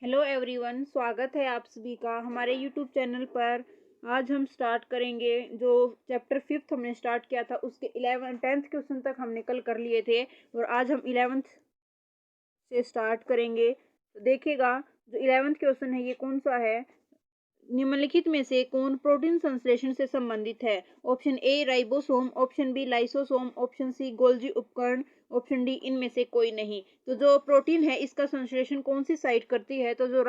Hello everyone, स्वागत है आप सभी का हमारे यूट्यूब चैनल पर। आज हम स्टार्ट करेंगे जो चैप्टर 5 हमने स्टार्ट किया था उसके 11th क्वेश्चन तक हमने कल कर लिए थे और आज हम 11th से स्टार्ट करेंगे। तो देखिएगा, जो 11th क्वेश्चन है ये कौन सा है। निम्नलिखित में से कौन प्रोटीन संश्लेषण से संबंधित है। Option A ribosome, option B lysosome, option C Golgi उपकरण, ऑप्शन डी इनमें से कोई नहीं। तो जो प्रोटीन है इसका संश्लेषण कौन सी साइट करती है, तो जो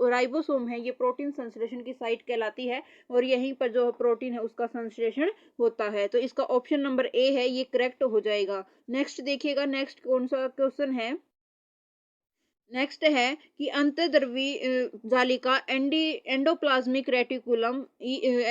राइबोसोम है ये प्रोटीन संश्लेषण की साइट कहलाती है और यहीं पर जो प्रोटीन है उसका संश्लेषण होता है। तो इसका ऑप्शन नंबर ए है, ये करेक्ट हो जाएगा। नेक्स्ट देखिएगा, नेक्स्ट कौन सा क्वेश्चन है। नेक्स्ट है कि अंतर्द्रव्यी जालिका एंडोप्लाज्मिक रेटिकुलम।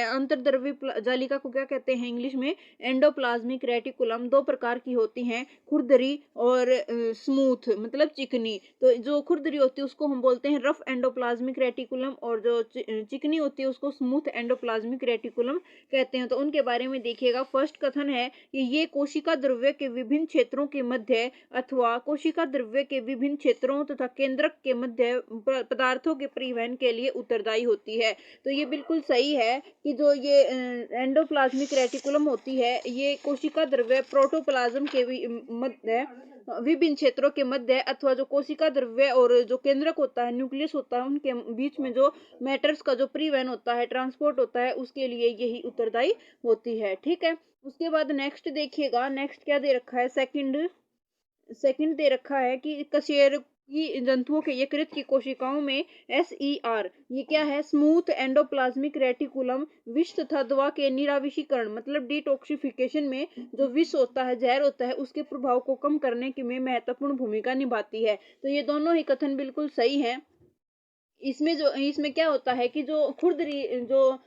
अंतर्द्रव्यी जालिका को क्या कहते हैं इंग्लिश में, एंडोप्लाज्मिक रेटिकुलम। दो प्रकार की होती हैं, खुरदरी और स्मूथ मतलब चिकनी। तो जो खुरदरी होती है उसको हम बोलते हैं रफ एंडोप्लाज्मिक रेटिकुलम और जो चिकनी होती है उसको स्मूथ एंडोप्लाज्मिक रेटिकुलम कहते हैं। तो उनके बारे में देखिएगा। फर्स्ट कथन है कि ये कोशिका द्रव्य के विभिन्न क्षेत्रों के मध्य अथवा कोशिका द्रव्य के विभिन्न क्षेत्रों तथा केंद्रक के मध्य पदार्थों के परिवहन के लिए उत्तरदायी होती है। तो ये बिल्कुल सही है कि जो ये एंडोप्लाज्मिक रेटिकुलम होती है ये कोशिका द्रव्य प्रोटोप्लाज्म के मध्य विभिन्न क्षेत्रों के मध्य अथवा जो कोशिका द्रव्य और जो केंद्रक होता है, न्यूक्लियस होता है, उनके बीच में जो मैटर्स का जो परिवहन होता है, ट्रांसपोर्ट होता है, उसके लिए यही उत्तरदायी होती है। ठीक है, उसके बाद नेक्स्ट देखिएगा। नेक्स्ट क्या दे रखा है, सेकंड दे रखा है कि कशेरुकी जंतुओं के यकृत की कोशिकाओं में SER ये क्या है, स्मूथ एंडोप्लाज्मिक रेटिकुलम, विष तथा दवा के निराविषीकरण मतलब डिटॉक्सिफिकेशन में जो विष होता है, जहर होता है, उसके प्रभाव को कम करने की में महत्वपूर्ण भूमिका निभाती है। तो ये दोनों ही कथन बिल्कुल सही है। इसमें क्या होता है कि जो खुरदरी जो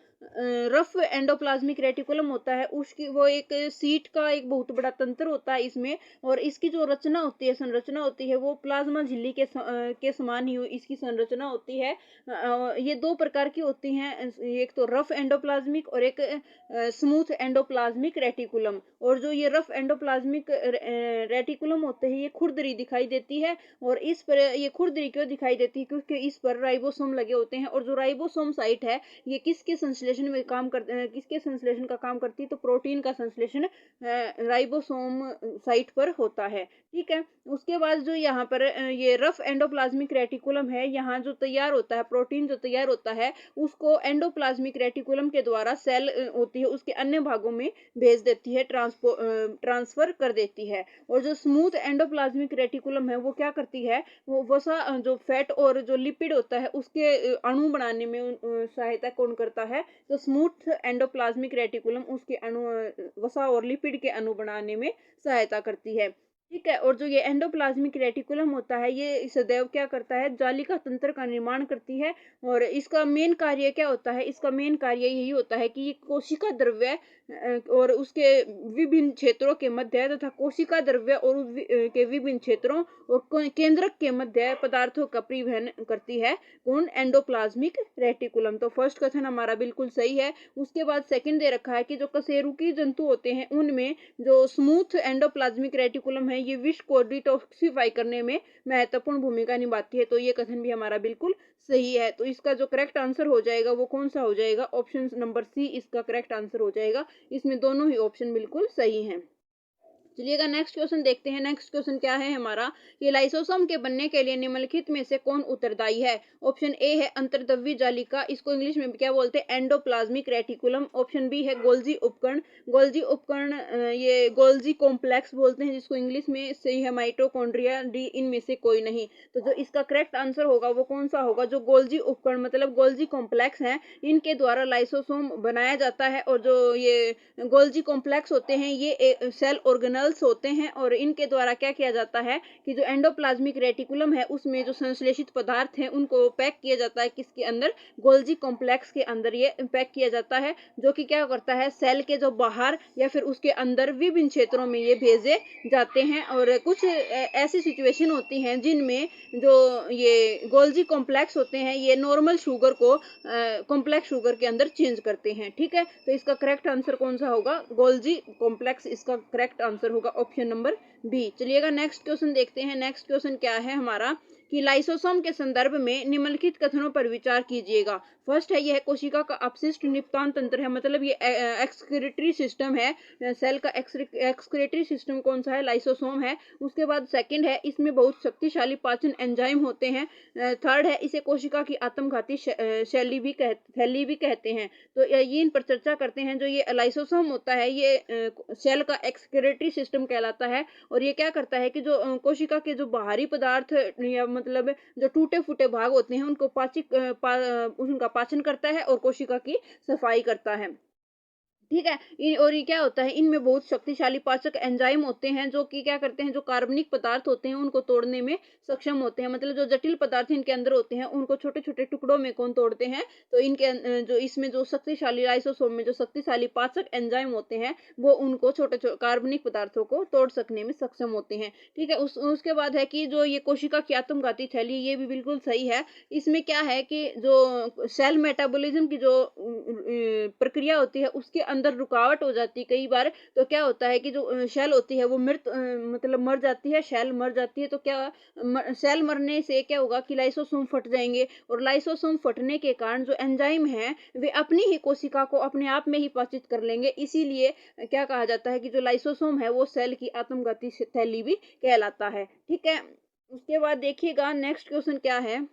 रफ एंडोप्लाज्मिक रेटिकुलम होता है उसकी वो एक सीट का एक बहुत बड़ा तंत्र होता है इसमें, और इसकी जो रचना होती है, संरचना होती है, वो प्लाज्मा झिल्ली के समान ही इसकी संरचना होती है। ये दो प्रकार की होती हैं, एक तो रफ एंडोप्लाज्मिक और एक स्मूथ एंडोप्लाज्मिक रेटिकुलम। और जो ये रफ एंडोप्लाज्मिक रेटिकुलम होते हैं ये खुरदरी दिखाई देती है। और इस पर ये खुरदरी क्यों दिखाई देती है, क्योंकि इस पर राइबोसोम लगे होते हैं। और जो राइबोसोम साइट है ये किसके संश्लेषण में काम करते हैं, किसके संश्लेषण का काम करती है, तो प्रोटीन का संश्लेषण राइबोसोम साइट पर होता है। ठीक है, उसके बाद जो यहाँ पर ये रफ एंडोप्लाज्मिक रेटिकुलम है, यहाँ जो तैयार होता है प्रोटीन जो तैयार होता है उसको एंडोप्लाज्मिक रेटिकुलम के द्वारा सेल होती है उसके अन्य भागों में भेज देती है, ट्रांसफर कर देती है। और जो स्मूथ एंडोप्लाज्मिक रेटिकुलम है वो क्या करती है, वो वसा जो फैट और जो लिपिड होता है उसके अणु बनाने में सहायता कौन करता है, तो स्मूथ एंडोप्लाज्मिक रेटिकुलम उसके अणु वसा और लिपिड के अणु बनाने में सहायता करती है। ठीक है, और जो ये एंडोप्लाज्मिक रेटिकुलम होता है ये सदैव क्या करता है, जालिका तंत्र का निर्माण करती है। और इसका मेन कार्य क्या होता है, इसका मेन कार्य यही होता है कि ये कोशिका द्रव्य और उसके विभिन्न क्षेत्रों के मध्य तथा कोशिका द्रव्य और के विभिन्न क्षेत्रों और केंद्रक के मध्य पदार्थों का परिवहन करती है कौन, एंडोप्लाज्मिक रेटिकुलम। तो फर्स्ट कथन हमारा बिल्कुल सही है। उसके बाद सेकंड दे रखा है कि जो कशेरुकी जंतु होते हैं उनमें जो स्मूथ एंडोप्लाज्मिक रेटिकुलम है ये विष को डिटॉक्सिफाई करने में महत्वपूर्ण भूमिका निभाती है। तो ये कथन भी हमारा बिल्कुल सही है। तो इसका जो करेक्ट आंसर हो जाएगा वो कौन सा हो जाएगा, ऑप्शन नंबर सी इसका करेक्ट आंसर हो जाएगा। इसमें दोनों ही ऑप्शन बिल्कुल सही हैं। चलिएगा नेक्स्ट क्वेश्चन देखते हैं। नेक्स्ट क्वेश्चन क्या है हमारा, ये लाइसोसोम के बनने के लिए निम्नलिखित में से कौन उत्तरदायी है। ऑप्शन ए है अंतर्द्रव्यी जालिका, इसको इंग्लिश में क्या बोलते हैं, एंडोप्लाज्मिक रेटिकुलम। ऑप्शन बी है गोल्जी उपकरण, गोल्जी उपकरण ये गोल्जी कॉम्प्लेक्स बोलते हैं जिसको इंग्लिश में, सही है माइटोकॉन्ड्रिया, डी इनमें से कोई नहीं। तो जो इसका करेक्ट आंसर होगा वो कौन सा होगा, जो गोल्जी उपकरण मतलब गोल्जी कॉम्प्लेक्स है, इनके द्वारा लाइसोसोम बनाया जाता है। और जो ये गोल्जी कॉम्प्लेक्स होते हैं ये सेल ऑर्गेनल्स होते हैं और इनके द्वारा क्या किया जाता है कि जो एंडोप्लाज्मिक रेटिकुलम है उसमें जो संश्लेषित पदार्थ हैं उनको पैक किया जाता है, किसके अंदर, गोल्जी कॉम्प्लेक्स के अंदर ये पैक किया जाता है, जो कि क्या करता है सेल के जो बाहर या फिर उसके अंदर विभिन्न क्षेत्रों में ये भेजे जाते हैं। और कुछ ऐसी सिचुएशन होती हैं जिनमें जो ये गोल्जी कॉम्प्लेक्स होते हैं ये नॉर्मल शुगर को कॉम्प्लेक्स शुगर के अंदर चेंज करते हैं। ठीक है, तो इसका करेक्ट आंसर कौन सा होगा, गोल्जी कॉम्प्लेक्स इसका करेक्ट आंसर होगा, ऑप्शन नंबर बी। चलिएगा नेक्स्ट क्वेश्चन देखते हैं। नेक्स्ट क्वेश्चन क्या है हमारा कि लाइसोसोम के संदर्भ में निम्नलिखित कथनों पर विचार कीजिएगा। फर्स्ट है, यह कोशिका का अपशिष्ट निपटान तंत्र है, मतलब ये एक्सक्रीटरी सिस्टम है। सेल का एक्सक्रीटरी सिस्टम कौन सा है? लाइसोसोम है। उसके बाद सेकंड है, इसमें बहुत शक्तिशाली पाचन एंजाइम होते हैं। थर्ड है, इसे कोशिका की आत्मघाती शैली भी कहते हैं। तो ये इन पर चर्चा करते हैं। जो ये लाइसोसोम होता है ये सेल का एक्सक्रीटरी सिस्टम कहलाता है, और ये क्या करता है कि जो कोशिका के जो बाहरी पदार्थ या मतलब जो टूटे फूटे भाग होते हैं उनको उनका पाचन करता है और कोशिका की सफाई करता है। ठीक है। और ये क्या होता है, इनमें बहुत शक्तिशाली पाचक एंजाइम होते हैं जो कि क्या करते हैं, जो कार्बनिक पदार्थ होते हैं उनको तोड़ने में सक्षम होते हैं। मतलब जो जटिल पदार्थ इनके अंदर होते हैं उनको छोटे छोटे टुकड़ों में कौन तोड़ते हैं? तो इनके जो इसमें जो शक्तिशाली लाइसोसोम में जो शक्तिशाली पाचक एंजाइम होते हैं वो उनको छोटे छोटे कार्बनिक पदार्थों को तोड़ सकने में सक्षम होते हैं। ठीक है। उसके बाद है कि जो ये कोशिका की आत्मघाती थैली, ये भी बिल्कुल सही है। इसमें क्या है कि जो सेल मेटाबॉलिज्म की जो प्रक्रिया होती है उसके अंदर रुकावट हो जाती है कई बार। तो क्या होता है कि जो शेल होती है वो मतलब मर जाती है, शेल मर जाती है। तो क्या सेल मरने से क्या होगा कि लाइसोसोम फट जाएंगे, और लाइसोसोम फटने के कारण जो एंजाइम है वे अपनी ही कोशिका को अपने आप में ही पाचित कर लेंगे। इसीलिए क्या कहा जाता है कि जो लाइसोसोम है वो सेल की आत्मघाती थैली भी कहलाता है। ठीक है। उसके बाद देखिएगा नेक्स्ट क्वेश्चन क्या है।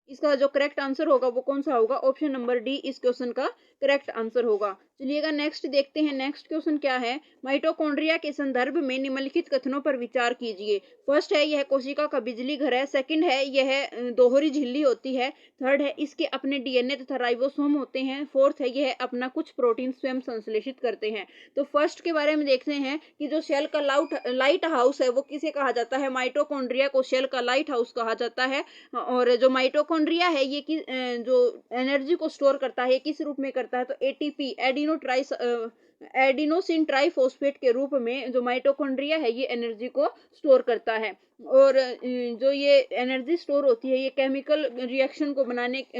इसका जो करेक्ट आंसर होगा वो कौन सा होगा? ऑप्शन नंबर डी इस क्वेश्चन का करेक्ट आंसर होगा। चलिएगा नेक्स्ट देखते हैं। नेक्स्ट क्वेश्चन क्या है? माइटोकॉन्ड्रिया के संदर्भ में निम्नलिखित कथनों पर विचार कीजिए। फर्स्ट है, यह कोशिका का बिजली घर है। सेकंड है, यह दोहरी झिल्ली होती है। थर्ड है, इसके अपने डीएनए तथा राइबोसोम होते हैं। फोर्थ है, यह अपना कुछ प्रोटीन स्वयं संश्लेषित करते हैं। तो फर्स्ट के बारे में देखते हैं कि जो सेल का लाइट हाउस है वो किसे कहा जाता है? माइटोकॉन्ड्रिया को सेल का लाइट हाउस कहा जाता है। और जो माइटोकॉन्ड्रिया है ये जो एनर्जी को स्टोर करता है, किस रूप में करता है? तो एटीपी, एडिनोसिन ट्राइफॉस्फेट के रूप में जो माइटोकॉन्ड्रिया है ये एनर्जी को स्टोर करता है। और जो ये एनर्जी स्टोर होती है ये केमिकल रिएक्शन को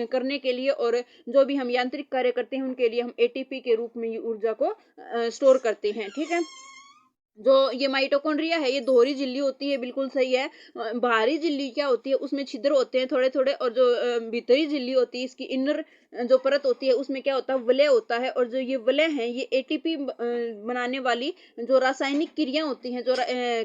करने के लिए, और जो भी हम यांत्रिक कार्य करते हैं उनके लिए हम एटीपी के रूप में ये ऊर्जा को स्टोर करते हैं। ठीक है। जो ये माइटोकॉन्ड्रिया है ये दोहरी झिल्ली होती है, बिल्कुल सही है। बाहरी झिल्ली क्या होती है, उसमें छिद्र होते हैं थोड़े थोड़े, और जो भीतरी झिल्ली होती है इसकी इनर जो परत होती है उसमें क्या होता है? वलय होता है। और जो ये वलय हैं ये एटीपी बनाने वाली जो रासायनिक क्रिया होती हैं, जो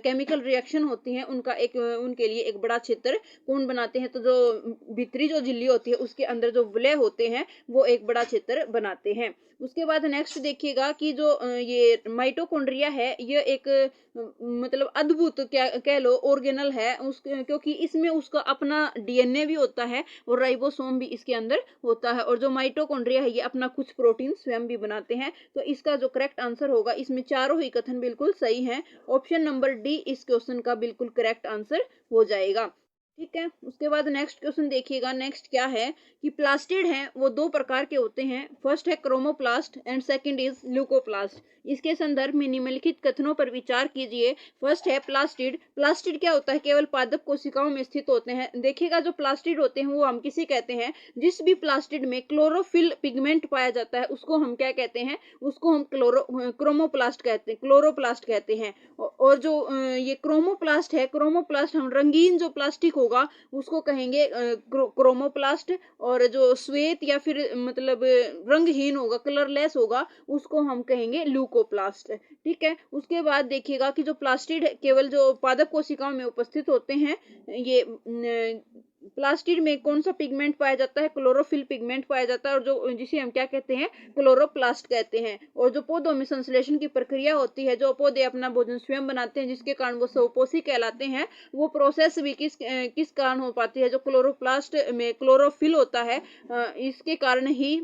केमिकल रिएक्शन होती हैं उनके लिए एक बड़ा क्षेत्र कौन बनाते हैं? तो जो भीतरी जो झिल्ली होती है उसके अंदर जो वलय होते हैं वो एक बड़ा क्षेत्र बनाते हैं। उसके बाद नेक्स्ट देखिएगा कि जो ये माइटोकॉन्ड्रिया है ये एक मतलब अद्भुत क्या कह लो ऑर्गेनल है क्योंकि इसमें उसका अपना डीएनए भी होता है और राइबोसोम भी इसके अंदर होता है। और जो माइटोकॉन्ड्रिया है ये अपना कुछ प्रोटीन स्वयं भी बनाते हैं। तो इसका जो करेक्ट आंसर होगा, इसमें चारों ही कथन बिल्कुल सही हैं। ऑप्शन नंबर डी इस क्वेश्चन का बिल्कुल करेक्ट आंसर हो जाएगा। ठीक है। उसके बाद नेक्स्ट क्वेश्चन देखिएगा। नेक्स्ट क्या है कि प्लास्टिड हैं वो दो प्रकार के होते हैं। फर्स्ट है chromoplast and second is leucoplast. इसके संदर्भ में निम्नलिखित कथनों पर विचार कीजिए। फर्स्ट है प्लास्टिड। प्लास्टिड क्या होता है? केवल पादप कोशिकाओं में स्थित होते हैं। देखिएगा जो प्लास्टिड होते हैं वो हम किसे कहते हैं? जिस भी प्लास्टिड में क्लोरोफिल पिगमेंट पाया जाता है उसको हम क्या कहते हैं? उसको हम क्रोमोप्लास्ट कहते हैं, क्लोरोप्लास्ट कहते हैं। और जो ये क्रोमोप्लास्ट है, क्रोमोप्लास्ट हम रंगीन जो प्लास्टिक होगा उसको कहेंगे क्रोमोप्लास्ट, और जो श्वेत या फिर मतलब रंगहीन होगा, कलरलेस होगा, उसको हम कहेंगे ल्यूकोप्लास्ट। ठीक है। उसके बाद देखिएगा कि जो प्लास्टिड केवल जो पादप कोशिकाओं में उपस्थित होते हैं, ये प्लास्टिड में कौन सा पिगमेंट पाया जाता है? क्लोरोफिल पिगमेंट पाया जाता है, और जो जिसे हम क्या कहते हैं? क्लोरोप्लास्ट कहते हैं। और जो पौधों में संश्लेषण की प्रक्रिया होती है, जो पौधे अपना भोजन स्वयं बनाते हैं जिसके कारण वो स्वपोषी कहलाते हैं, वो प्रोसेस भी किस कारण हो पाती है? जो क्लोरोप्लास्ट में क्लोरोफिल होता है इसके कारण ही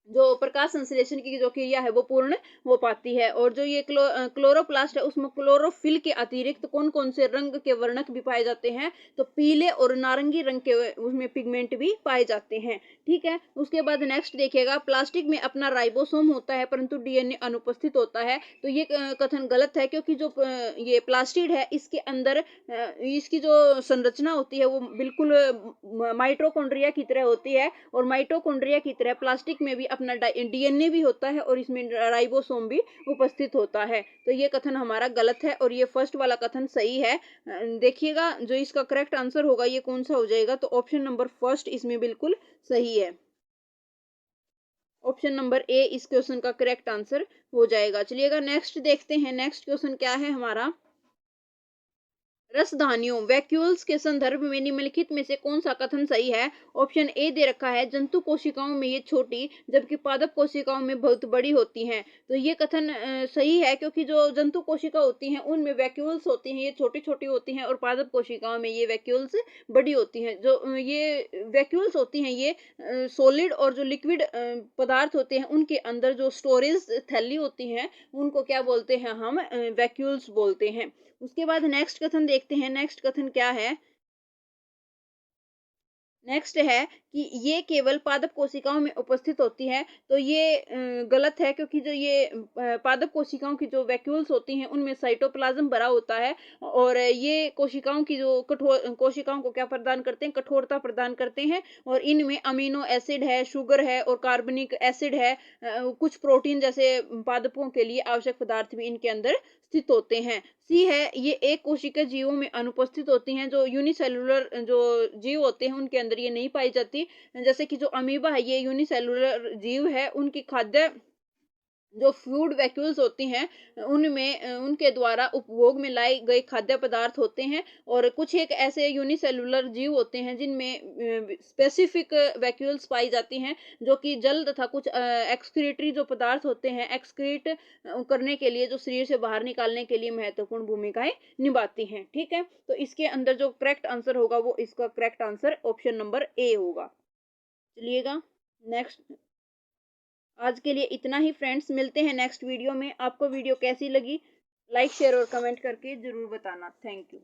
जो प्रकाश संश्लेषण की जो क्रिया है वो पूर्ण हो पाती है। और जो ये क्लोरोप्लास्ट है उसमें क्लोरोफिल के अतिरिक्त कौन कौन से रंग के वर्णक भी पाए जाते हैं? तो पीले और नारंगी रंग के उसमें पिगमेंट भी पाए जाते हैं। ठीक है। उसके बाद नेक्स्ट देखिएगा, प्लास्टिक में अपना राइबोसोम होता है परंतु डीएनए अनुपस्थित होता है। तो ये कथन गलत है, क्योंकि जो ये प्लास्टिड है इसके अंदर इसकी जो संरचना होती है वो बिल्कुल माइटोकॉन्ड्रिया की तरह होती है, और माइटोकॉन्ड्रिया की तरह प्लास्टिक में भी अपना डीएनए भी होता है और इसमें राइबोसोम भी उपस्थित होता है। तो ये कथन हमारा गलत है और ये फर्स्ट वाला कथन सही है। देखिएगा जो इसका करेक्ट आंसर होगा ये कौन सा हो जाएगा, तो ऑप्शन नंबर फर्स्ट इसमें बिल्कुल सही है। ऑप्शन नंबर ए इस क्वेश्चन का करेक्ट आंसर हो जाएगा। चलिएगा नेक्स्ट देखते हैं, नेक्स्ट क्वेश्चन क्या है हमारा। रसधानियों वैक्यूल्स के संदर्भ में निम्नलिखित में से कौन सा कथन सही है। ऑप्शन ए दे रखा है जंतु कोशिकाओं में ये छोटी जबकि पादप कोशिकाओं में बहुत बड़ी होती हैं। तो ये कथन सही है, क्योंककि जो जंतु कोशिका होती हैं उनमें वैक्यूल्स होती हैं, ये छोटी छोटी होती हैं और पादप कोशिकाओं में ये वैक्यूल्स बड़ी होती हैं। जो ये वैक्यूल्स होती हैं ये सॉलिड और जो लिक्विड पदार्थ होते हैं उनके अंदर जो स्टोरेज थैली होती हैं उनको क्या बोलते हैं, हम वैक्यूल्स बोलते हैं। उसके बाद नेक्स्ट कथन देखते हैं, नेक्स्ट कथन क्या है। नेक्स्ट है कि ये केवल पादप कोशिकाओं में उपस्थित होती है। तो ये गलत है, क्योंकि जो ये पादप कोशिकाओं की जो वैक्यूल्स होती हैं उनमें साइटोप्लाज्म भरा होता है और ये कोशिकाओं की जो कोशिकाओं को क्या प्रदान करते हैं, कठोरता प्रदान करते हैं। और इनमें अमीनो एसिड है, शुगर है और कार्बनिक एसिड है, कुछ प्रोटीन जैसे पादपों के लिए आवश्यक पदार्थ भी इनके अंदर स्थित होते हैं। सी है ये एक कोशिका जीवों में अनुपस्थित होती हैं। जो यूनिसेलुलर जो जीव होते हैं उनके अंदर ये नहीं पाई जाती। जैसे कि जो अमीबा है ये यूनिसेलुलर जीव है, उनकी खाद्य जो फूड वैक्यूल्स होती हैं उनमें उनके द्वारा उपभोग में लाए गए खाद्य पदार्थ होते हैं। और कुछ एक ऐसे यूनिसेलुलर जीव होते हैं जिनमें स्पेसिफिक वैक्यूल्स पाई जाती हैं, जो कि जल तथा कुछ एक्सक्रीटरी जो पदार्थ होते हैं एक्सक्रीट करने के लिए, जो शरीर से बाहर निकालने के लिए महत्वपूर्ण भूमिकाएं निभाती हैं। ठीक है, तो इसके अंदर जो करेक्ट आंसर होगा वो इसका correct answer option number A होगा। चलिएगा नेक्स्ट, आज के लिए इतना ही फ्रेंड्स, मिलते हैं नेक्स्ट वीडियो में। आपको वीडियो कैसी लगी लाइक शेयर और कमेंट करके जरूर बताना। Thank you.